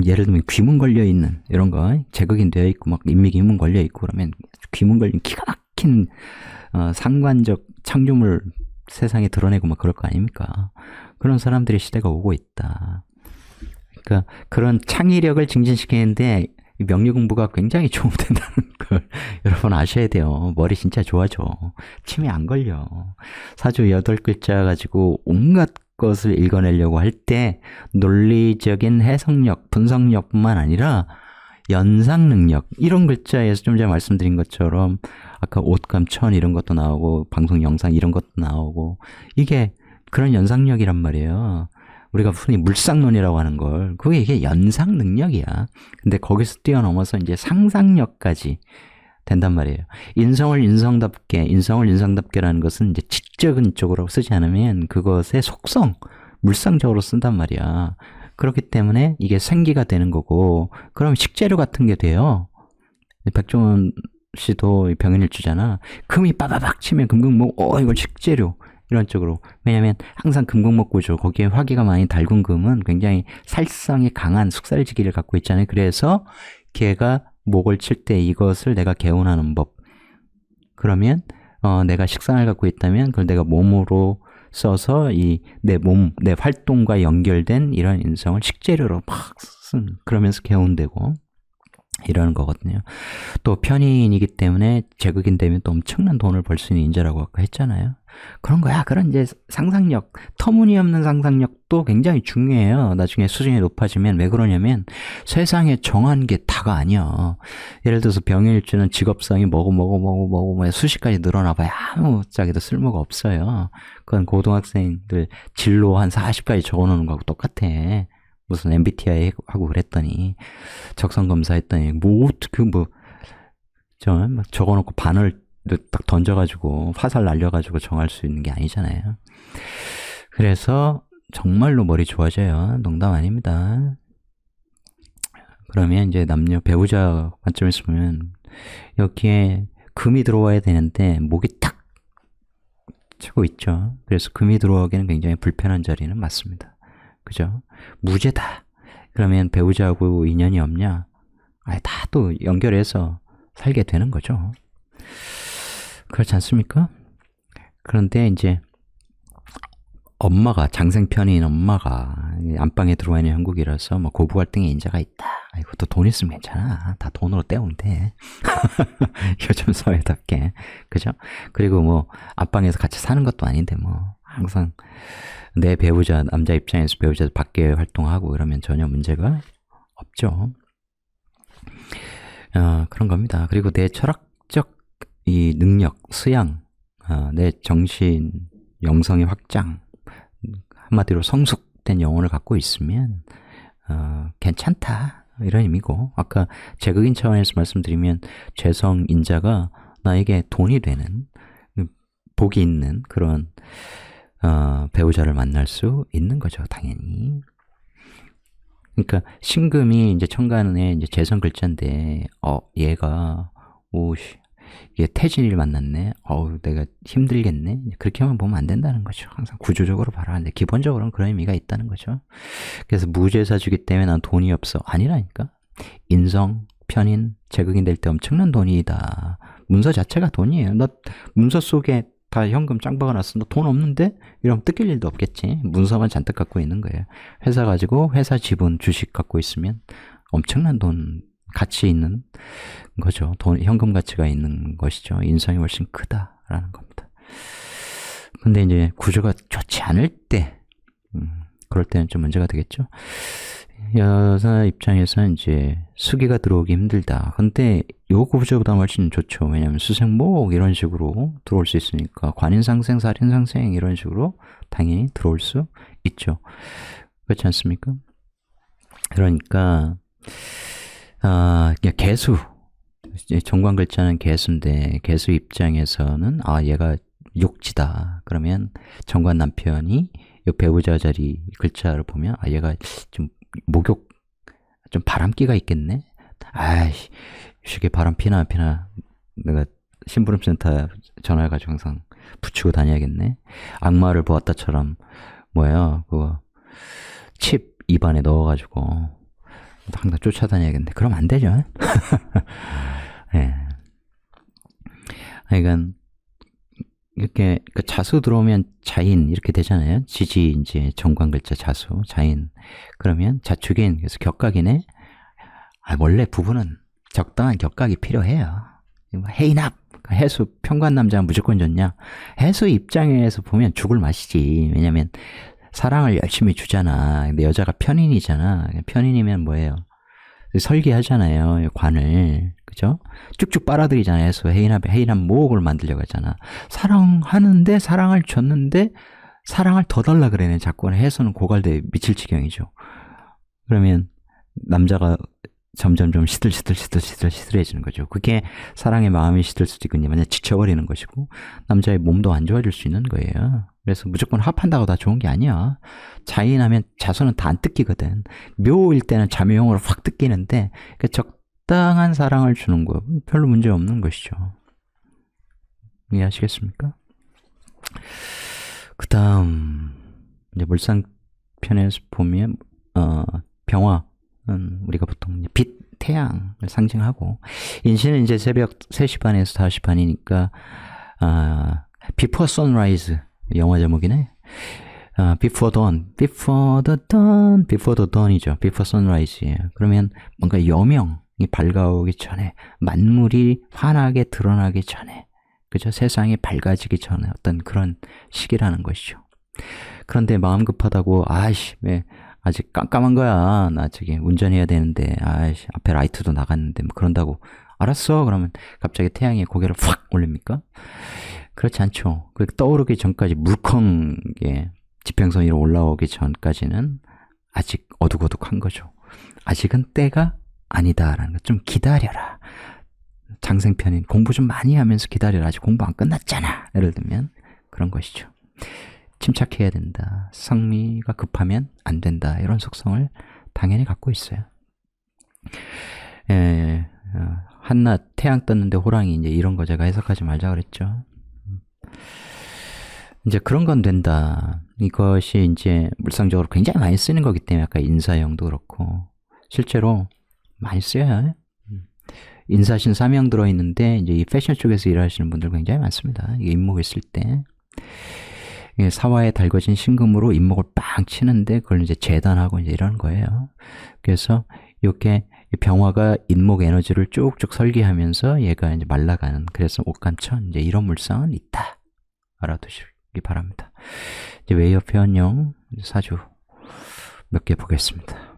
예를 들면 귀문 걸려 있는 이런 거 재극인 되어 있고 막 인미기문 걸려 있고 그러면 귀문 걸린 기가 막힌 상관적 창조물 세상에 드러내고 막 그럴 거 아닙니까? 그런 사람들의 시대가 오고 있다. 그러니까 그런 창의력을 증진시키는데 명리 공부가 굉장히 도움된다는 걸 여러분 아셔야 돼요. 머리 진짜 좋아져. 치매 안 걸려. 사주 8글자 가지고 온갖 것을 읽어내려고 할 때 논리적인 해석력, 분석력뿐만 아니라 연상 능력, 이런 글자에서 좀 전에 말씀드린 것처럼 아까 옷감, 천 이런 것도 나오고 방송 영상 이런 것도 나오고, 이게 그런 연상력이란 말이에요. 우리가 흔히 물상론이라고 하는 걸, 그게 이게 연상 능력이야. 근데 거기서 뛰어넘어서 이제 상상력까지 된단 말이에요. 인성을 인성답게라는 것은 이제 지적인 쪽으로 쓰지 않으면 그것의 속성, 물상적으로 쓴단 말이야. 그렇기 때문에 이게 생기가 되는 거고, 그럼 식재료 같은 게 돼요. 백종원 씨도 병인일주잖아. 금이 빠바박 치면 금극목, 이걸 식재료. 이런 쪽으로. 왜냐면 항상 금극목 구조, 거기에 화기가 많이 달군 금은 굉장히 살성이 강한 숙살지기를 갖고 있잖아요. 그래서 걔가 목을 칠 때 이것을 내가 개운하는 법. 그러면 내가 식상을 갖고 있다면 그걸 내가 몸으로 써서 이 내 몸, 내 활동과 연결된 이런 인성을 식재료로 막 그러면서 개운되고 이러는 거거든요. 또 편인이기 때문에 재극인 되면 또 엄청난 돈을 벌 수 있는 인재라고 아까 했잖아요. 그런 거야. 그런 이제 상상력, 터무니없는 상상력도 굉장히 중요해요. 나중에 수준이 높아지면. 왜 그러냐면 세상에 정한 게 다가 아니야. 예를 들어서 병일주는 직업상이 뭐고 수십 가지 늘어나봐야 아무 짝에도 쓸모가 없어요. 그건 고등학생들 진로 한 40가지 적어놓는 거하고 똑같아. 무슨 MBTI 하고 그랬더니 적성검사 했더니 적어놓고 바늘 딱 던져가지고 화살 날려가지고 정할 수 있는 게 아니잖아요. 그래서 정말로 머리 좋아져요. 농담 아닙니다. 그러면 이제 남녀 배우자 관점에서 보면 여기에 금이 들어와야 되는데 목이 탁 치고 있죠. 그래서 금이 들어오기는 굉장히 불편한 자리는 맞습니다. 그죠? 무죄다. 그러면 배우자하고 인연이 없냐? 다 또 연결해서 살게 되는 거죠. 그렇지 않습니까? 그런데 이제 엄마가, 장생편인 엄마가 안방에 들어와 있는 형국이라서 뭐 고부갈등의 인자가 있다. 이것도 돈 있으면 괜찮아. 다 돈으로 때우면 돼. 요즘 사회답게. 그죠? 그리고 뭐 안방에서 같이 사는 것도 아닌데 뭐 항상 내 배우자, 남자 입장에서 배우자 밖에 활동하고 이러면 전혀 문제가 없죠. 그런 겁니다. 그리고 내 철학적 이 능력, 수양, 내 정신, 영성의 확장, 한마디로 성숙된 영혼을 갖고 있으면 괜찮다. 이런 의미고, 아까 재극인 차원에서 말씀드리면 재성인자가 나에게 돈이 되는, 복이 있는 그런 배우자를 만날 수 있는 거죠, 당연히. 그러니까 신금이 이제 천간에 이제 재성 글자인데, 얘가 이게 태진이를 만났네. 내가 힘들겠네. 그렇게만 보면 안 된다는 거죠. 항상 구조적으로 바라는데 기본적으로는 그런 의미가 있다는 거죠. 그래서 무죄사주기 때문에 난 돈이 없어. 아니라니까. 인성, 편인, 재극인 될 때 엄청난 돈이다. 문서 자체가 돈이에요. 너 문서 속에 다 현금 짱 박아놨어. 너 돈 없는데? 이러면 뜯길 일도 없겠지. 문서만 잔뜩 갖고 있는 거예요. 회사 가지고 회사 지분, 주식 갖고 있으면 엄청난 돈, 가치 있는 거죠. 현금 가치가 있는 것이죠. 인성이 훨씬 크다라는 겁니다. 근데 이제 구조가 좋지 않을 때, 그럴 때는 좀 문제가 되겠죠. 여자 입장에서는 이제 수기가 들어오기 힘들다. 근데 요 구조보다 훨씬 좋죠. 왜냐면 수생목 이런 식으로 들어올 수 있으니까 관인상생, 살인상생 이런 식으로 당연히 들어올 수 있죠. 그렇지 않습니까? 그러니까 개수, 정관글자는 개수인데 개수 입장에서는 얘가 욕지다. 그러면 정관 남편이 이 배우자 자리 글자를 보면 얘가 좀 목욕, 좀 바람기가 있겠네? 아이씨, 이게 바람 피나 안 피나 내가 심부름센터 전화해가지고 항상 붙이고 다녀야겠네? 악마를 보았다처럼 뭐야 그거 칩 입안에 넣어가지고 항상 쫓아다녀야겠네. 그럼 안 되죠. 네. 그러니까 이렇게 자수 들어오면 자인 이렇게 되잖아요. 지지 이제 정관글자 자수 자인. 그러면 자축인 그래서 격각이네. 원래 부부는 적당한 격각이 필요해요. 해인합 해수 평관 남자가 무조건 좋냐? 해수 입장에서 보면 죽을 맛이지. 왜냐면 사랑을 열심히 주잖아. 근데 여자가 편인이잖아. 편인이면 뭐예요? 설계하잖아요. 관을. 그죠? 쭉쭉 빨아들이잖아요. 해서 해인합 모옥을 만들려고 하잖아. 사랑하는데, 사랑을 줬는데, 사랑을 더 달라 그래네. 자꾸 해서는 고갈돼 미칠 지경이죠. 그러면 남자가 점점 좀 시들해지는 거죠. 그게 사랑의 마음이 시들 수도 있거든요. 만약 지쳐버리는 것이고, 남자의 몸도 안 좋아질 수 있는 거예요. 그래서 무조건 합한다고 다 좋은 게 아니야. 자인하면 자수는 다 안 뜯기거든. 묘일 때는 자묘용으로 확 뜯기는데, 그러니까 적당한 사랑을 주는 거 별로 문제 없는 것이죠. 이해하시겠습니까? 그 다음, 이제 물상편에서 보면, 병화. 우리가 보통 빛, 태양을 상징하고 인신은 이제 새벽 3시 반에서 5시 반이니까 Before Sunrise 영화 제목이네. Before Dawn, Before the Dawn이죠. Before Sunrise예요. 그러면 뭔가 여명이 밝아오기 전에 만물이 환하게 드러나기 전에 그죠? 세상이 밝아지기 전에 어떤 그런 시기라는 것이죠. 그런데 마음 급하다고 왜 아직 깜깜한 거야. 나 저기 운전해야 되는데, 앞에 라이트도 나갔는데, 뭐 그런다고. 알았어. 그러면 갑자기 태양이 고개를 확 올립니까? 그렇지 않죠. 떠오르기 전까지 물컹하게 지평선 위로 올라오기 전까지는 아직 어둑어둑한 거죠. 아직은 때가 아니다라는 거. 좀 기다려라. 장생편인 공부 좀 많이 하면서 기다려라. 아직 공부 안 끝났잖아. 예를 들면 그런 것이죠. 침착해야 된다. 성미가 급하면 안 된다. 이런 속성을 당연히 갖고 있어요. 한낮 태양 떴는데 호랑이 이제 이런 거 제가 해석하지 말자 그랬죠. 이제 그런 건 된다. 이것이 이제 물상적으로 굉장히 많이 쓰는 거기 때문에 아까 인사형도 그렇고 실제로 많이 쓰여요. 인사신 3형 들어있는데 이제 이 패션 쪽에서 일하시는 분들 굉장히 많습니다. 이게 인목 있을 때. 사화에 달궈진 신금으로 잇목을 빵 치는데 그걸 이제 재단하고 이제 이러는 거예요. 그래서 이렇게 병화가 잇목 에너지를 쭉쭉 설계하면서 얘가 이제 말라가는 그래서 옥감천 이제 이런 물상은 있다. 알아두시기 바랍니다. 이제 웨이어 표현용 사주 몇 개 보겠습니다.